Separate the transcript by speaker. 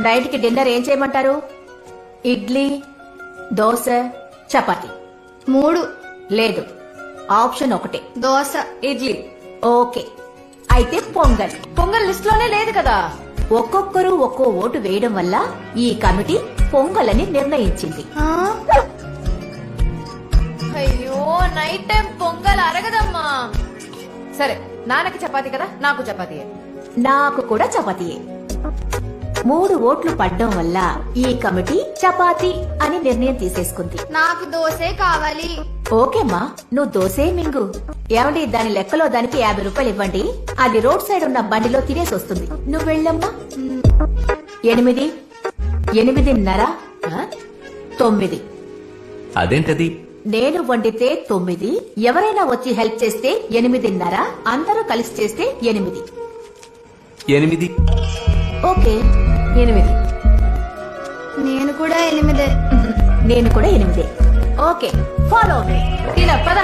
Speaker 1: Night కి dinner ఏం చేయమంటారు? ఇడ్లీ, దోశ, చపాతి?
Speaker 2: 3.
Speaker 1: లేదు, ఆప్షన్ ఒకటే,
Speaker 2: దోశ.
Speaker 3: ఇడ్లీ.
Speaker 1: ఓకే, అయితే పొంగల్.
Speaker 3: పొంగల్ లిస్ట్ లోనే లేదు కదా.
Speaker 1: ఒక్కొక్కరు ఒక్కో ఓటు వేయడం వల్ల ఈ కమిటీ పొంగల్ అని నిర్ణయించింది.
Speaker 3: అయ్యో, నైట్ టైం పొంగల్ అరగదమ్మా. సరే, నాన్నకి చపాతీ కదా, నాకు చపాతీయే.
Speaker 1: నాకు కూడా చపాతీయే. 3 ఓట్లు పడ్డం వల్ల ఈ కమిటీ చపాతీ అని నిర్ణయం తీసేసుకుంది.
Speaker 2: నాకు దోశే కావాలి.
Speaker 1: ఓకేమ్మా, నువ్వు దోసే మింగు. ఏమండి, దాని లెక్కలో దానికి 50 రూపాయలు ఇవ్వండి. అది రోడ్ సైడ్ ఉన్న బండిలో తినేసి వస్తుంది. నువ్వు వెళ్ళమ్మా. 8, 8:30, 9.
Speaker 4: అదేంటది?
Speaker 1: నేను వండితే 9, ఎవరైనా వచ్చి హెల్ప్ చేస్తే 8:30, అందరూ కలిసి చేస్తే 8.
Speaker 4: 8.
Speaker 1: ఓకే, 8.
Speaker 2: నేను కూడా 8.
Speaker 1: నేను కూడా 8. Okay, follow me.
Speaker 3: తిన పద.